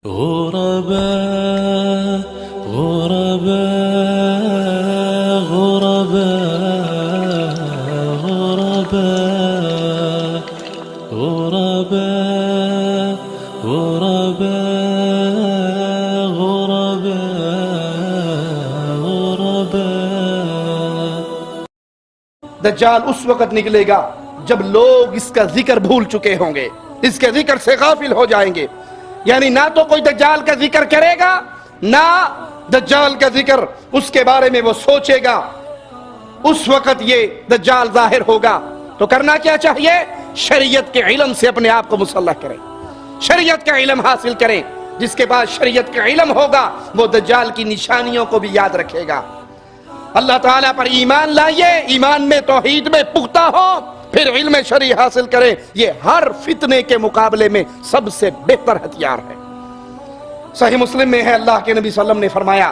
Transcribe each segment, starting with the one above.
غرباء غرباء غرباء غرباء غرباء غرباء غرباء دجال اس وقت نکلے گا جب لوگ اس کا ذکر بھول چکے ہوں گے، اس کے ذکر سے غافل ہو جائیں گے. یعنی نہ تو کوئی دجال کا ذکر کرے گا، نہ دجال کا ذکر اس کے بارے میں وہ سوچے گا. اس وقت یہ دجال ظاہر ہوگا تو کرنا کیا چاہیے؟ شریعت کے علم سے اپنے آپ کو مسلح کریں، شریعت کا علم حاصل کریں. جس کے بعد شریعت کا علم ہوگا وہ دجال کی نشانیوں کو بھی یاد رکھے گا. اللہ تعالیٰ پر ایمان لائیے، ایمان میں توحید میں پختہ ہو، پھر علم شرعی حاصل کریں. یہ ہر فتنے کے مقابلے میں سب سے بہتر ہتھیار ہے. صحیح مسلم میں ہے، اللہ کے نبی صلی اللہ علیہ وسلم نے فرمایا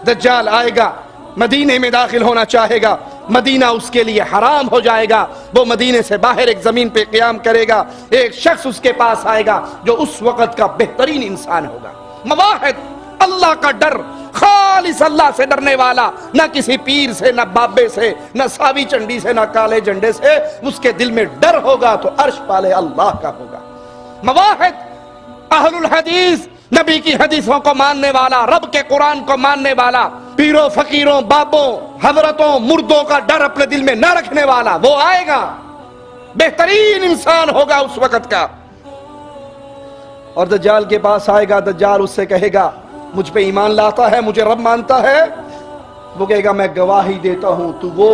دجال آئے گا، مدینے میں داخل ہونا چاہے گا، مدینہ اس کے لیے حرام ہو جائے گا. وہ مدینے سے باہر ایک زمین پہ قیام کرے گا، ایک شخص اس کے پاس آئے گا جو اس وقت کا بہترین انسان ہوگا، مواحد، اللہ کا ڈر، خالص اللہ سے ڈرنے والا، نہ کسی پیر سے، نہ بابے سے، نہ ساوی چنڈی سے، نہ کالے جھنڈے سے. اس کے دل میں ڈر ہوگا تو عرش پالے اللہ کا ہوگا. مواحد، اہل الحدیث، نبی کی حدیثوں کو ماننے والا، رب کے قرآن کو ماننے والا، پیروں فقیروں بابوں حضرتوں مردوں کا ڈر اپنے دل میں نہ رکھنے والا، وہ آئے گا، بہترین انسان ہوگا اس وقت کا. اور دجال کے پاس آئے گا، دجال اس سے کہے گا مجھ پہ ایمان لاتا ہے، مجھے رب مانتا ہے؟ وہ کہے گا میں گواہی دیتا ہوں تو وہ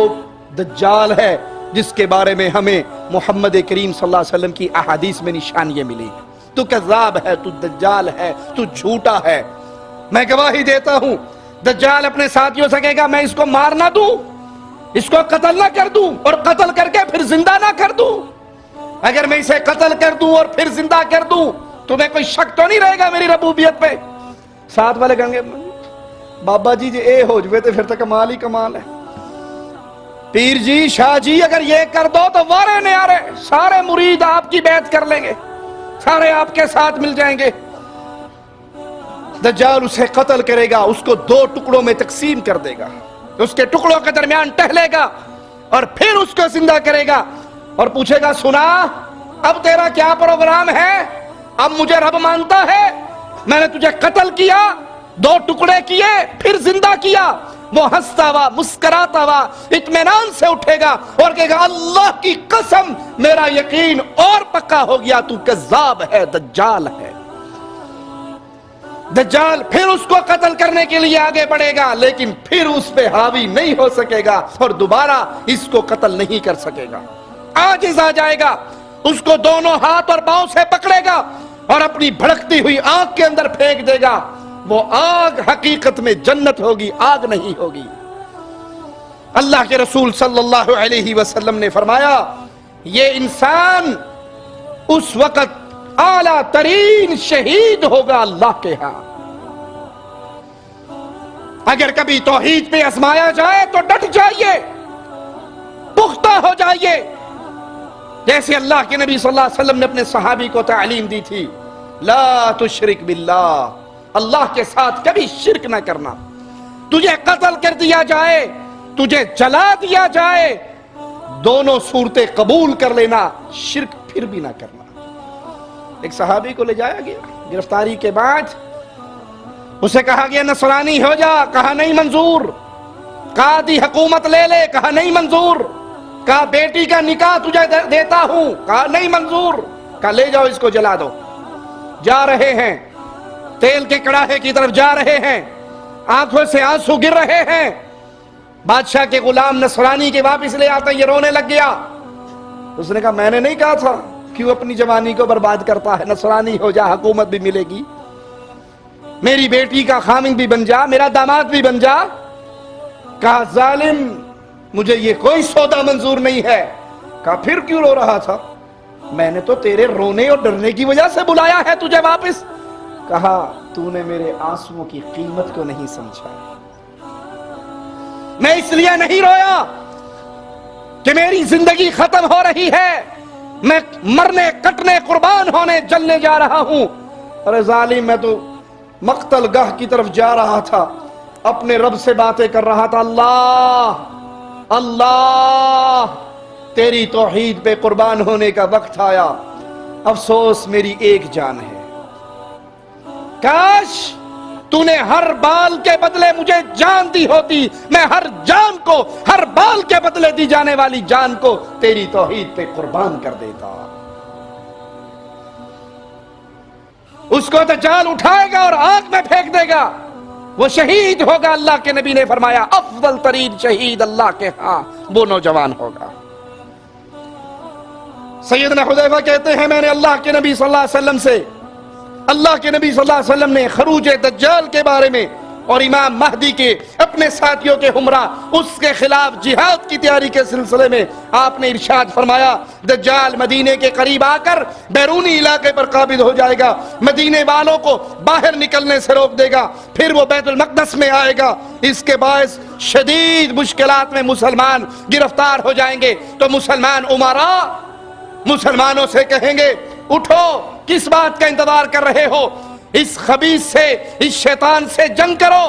دجال ہے جس کے بارے میں ہمیں محمد کریم صلی اللہ علیہ وسلم کی احادیث میں نشانیاں ملی. تو کذاب ہے، تو دجال ہے، تو جھوٹا ہے، میں گواہی دیتا ہوں. دجال اپنے ساتھیوں سے کہے گا میں اس کو مار نہ دوں، اس کو قتل نہ کر دوں اور قتل کر کے پھر زندہ نہ کر دوں. اگر میں اسے قتل کر دوں اور پھر زندہ کر دوں تمہیں کوئی شک تو نہیں رہے گا میری ربوبیت پہ؟ ساتھ والے کہیں گے بابا جی اے ہو جوے تو پھر تو کمال ہی کمال ہے. پیر جی، شاہ جی، اگر یہ کر دو تو وارے نیارے سارے مرید آپ کی بیعت کر لیں گے، سارے آپ کے ساتھ مل جائیں گے. دجال اسے قتل کرے گا، اس کو 2 ٹکڑوں میں تقسیم کر دے گا، اس کے ٹکڑوں کے درمیان ٹہلے گا اور پھر اس کو زندہ کرے گا اور پوچھے گا سنا اب تیرا کیا پروگرام ہے؟ اب مجھے رب مانتا ہے؟ میں نے تجھے قتل کیا، 2 ٹکڑے کیے، پھر زندہ کیا. وہ ہنستا ہوا مسکراتا ہوا اطمینان سے اٹھے گا اور کہے گا اللہ کی قسم میرا یقین اور پکا ہو گیا، تو کذاب ہے، دجال ہے. دجال پھر اس کو قتل کرنے کے لیے آگے بڑھے گا لیکن پھر اس پہ حاوی نہیں ہو سکے گا اور دوبارہ اس کو قتل نہیں کر سکے گا. عاجز آ جائے گا، اس کو دونوں ہاتھ اور پاؤں سے پکڑے گا اور اپنی بھڑکتی ہوئی آگ کے اندر پھینک دے گا. وہ آگ حقیقت میں جنت ہوگی، آگ نہیں ہوگی. اللہ کے رسول صلی اللہ علیہ وسلم نے فرمایا یہ انسان اس وقت اعلیٰ ترین شہید ہوگا اللہ کے ہاں. اگر کبھی توحید پہ آزمایا جائے تو ڈٹ جائیے، پختہ ہو جائیے، جیسے اللہ کے نبی صلی اللہ علیہ وسلم نے اپنے صحابی کو تعلیم دی تھی لا تشرک باللہ، اللہ کے ساتھ کبھی شرک نہ کرنا. تجھے قتل کر دیا جائے، تجھے جلا دیا جائے، دونوں صورتیں قبول کر لینا، شرک پھر بھی نہ کرنا. ایک صحابی کو لے جایا گیا گرفتاری کے بعد، اسے کہا گیا نصرانی ہو جا، کہا نہیں منظور. قاضی حکومت لے لے، کہا نہیں منظور. کہا بیٹی کا نکاح تجھے دیتا ہوں، کہا نہیں منظور. کہا لے جاؤ اس کو جلا دو. جا رہے ہیں، تیل کے کڑاہے کی طرف جا رہے ہیں، آنکھوں سے آنسو گر رہے ہیں. بادشاہ کے غلام نصرانی کے واپس لے آتا یہ رونے لگ گیا. اس نے کہا میں نے نہیں کہا تھا کیوں اپنی جوانی کو برباد کرتا ہے؟ نصرانی ہو جا، حکومت بھی ملے گی، میری بیٹی کا خامند بھی بن جا، میرا داماد بھی بن جا. کہا ظالم مجھے یہ کوئی سودا منظور نہیں ہے. کہا پھر کیوں رو رہا تھا؟ میں نے تو تیرے رونے اور ڈرنے کی وجہ سے بلایا ہے تجھے واپس. کہا تو نے میرے آنسوؤں کی قیمت کو نہیں سمجھا. میں اس لیے نہیں رویا کہ میری زندگی ختم ہو رہی ہے، میں مرنے کٹنے قربان ہونے جلنے جا رہا ہوں. ارے ظالم میں تو مقتل گاہ کی طرف جا رہا تھا، اپنے رب سے باتیں کر رہا تھا، اللہ اللہ تیری توحید پہ قربان ہونے کا وقت آیا، افسوس میری ایک جان ہے، کاش تو نے ہر بال کے بدلے مجھے جان دی ہوتی، میں ہر جان کو، ہر بال کے بدلے دی جانے والی جان کو تیری توحید پہ قربان کر دیتا۔ اس کو دجال اٹھائے گا اور آگ میں پھینک دے گا، وہ شہید ہوگا۔ اللہ کے نبی نے فرمایا افضل ترین شہید اللہ کے ہاں وہ نوجوان ہوگا۔ سیدنا حذیفہ کہتے ہیں میں نے اللہ کے نبی صلی اللہ علیہ وسلم سے، اللہ کے نبی صلی اللہ علیہ وسلم نے خروج دجال کے بارے میں اور امام مہدی کے اپنے ساتھیوں کے ہمراہ اس کے خلاف جہاد کی تیاری کے سلسلے میں آپ نے ارشاد فرمایا دجال مدینے کے قریب آ کر بیرونی علاقے پر قابض ہو جائے گا، مدینے والوں کو باہر نکلنے سے روک دے گا، پھر وہ بیت المقدس میں آئے گا، اس کے باعث شدید مشکلات میں مسلمان گرفتار ہو جائیں گے۔ تو مسلمان امراء مسلمانوں سے کہیں گے اٹھو، کس بات کا انتظار کر رہے ہو، اس خبیث سے، اس شیطان سے جنگ کرو،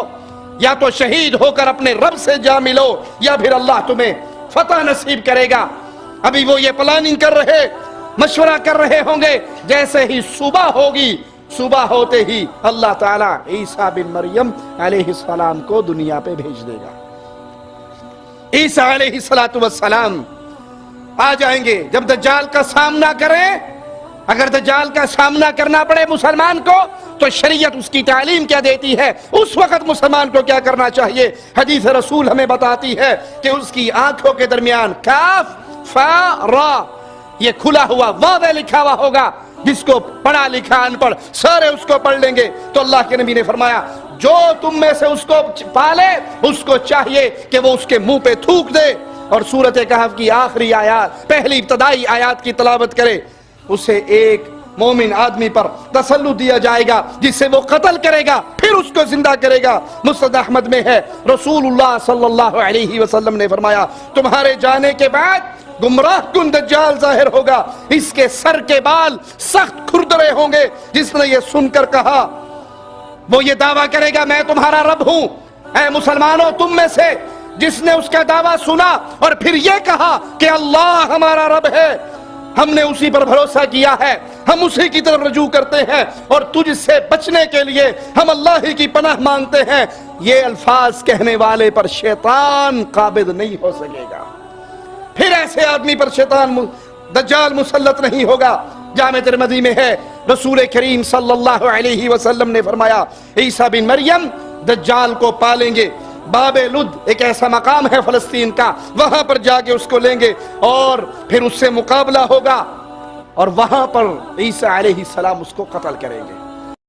یا تو شہید ہو کر اپنے رب سے جا ملو یا پھر اللہ تمہیں فتح نصیب کرے گا۔ ابھی وہ یہ پلاننگ کر رہے، مشورہ کر رہے ہوں گے، جیسے ہی صبح ہوگی، صبح ہوتے ہی اللہ تعالیٰ عیسیٰ بن مریم علیہ السلام کو دنیا پہ بھیج دے گا۔ عیسیٰ علیہ السلام آ جائیں گے، جب دجال کا سامنا کریں، اگر دجال کا سامنا کرنا پڑے مسلمان کو تو شریعت اس کی تعلیم کیا دیتی ہے، اس وقت مسلمان کو کیا کرنا چاہیے۔ حدیث رسول ہمیں بتاتی ہے کہ اس کی آنکھوں کے درمیان کاف فا را یہ کھلا ہوا واضح لکھا ہوا ہوگا، جس کو پڑھا لکھا ان پڑھ سارے اس کو پڑھ لیں گے۔ تو اللہ کے نبی نے فرمایا جو تم میں سے اس کو پالے اس کو چاہیے کہ وہ اس کے منہ پہ تھوک دے اور سورۃ کہف کی آخری آیات، پہلی ابتدائی آیات کی تلاوت کرے، اسے ایک مومن آدمی پر تسلط دیا جائے گا جس سے وہ قتل کرے گا، پھر اس کو زندہ کرے گا۔ مسند احمد میں ہے رسول اللہ صلی اللہ علیہ وسلم نے فرمایا تمہارے جانے کے بعد گمراہ کن دجال ظاہر ہوگا، اس کے سر کے بال سخت کھردرے ہوں گے۔ جس نے یہ سن کر کہا وہ یہ دعویٰ کرے گا میں تمہارا رب ہوں۔ اے مسلمانوں تم میں سے جس نے اس کا دعویٰ سنا اور پھر یہ کہا کہ اللہ ہمارا رب ہے، ہم نے اسی پر بھروسہ کیا ہے، ہم اسی کی طرف رجوع کرتے ہیں اور تجھ سے بچنے کے لیے ہم اللہ ہی کی پناہ مانگتے ہیں، یہ الفاظ کہنے والے پر شیطان قابض نہیں ہو سکے گا، پھر ایسے آدمی پر شیطان دجال مسلط نہیں ہوگا۔ جامع ترمذی میں ہے رسول کریم صلی اللہ علیہ وسلم نے فرمایا عیسیٰ بن مریم دجال کو پالیں گے، باب لد ایک ایسا مقام ہے فلسطین کا، وہاں پر جا کے اس کو لیں گے اور پھر اس سے مقابلہ ہوگا اور وہاں پر عیسیٰ علیہ السلام اس کو قتل کریں گے۔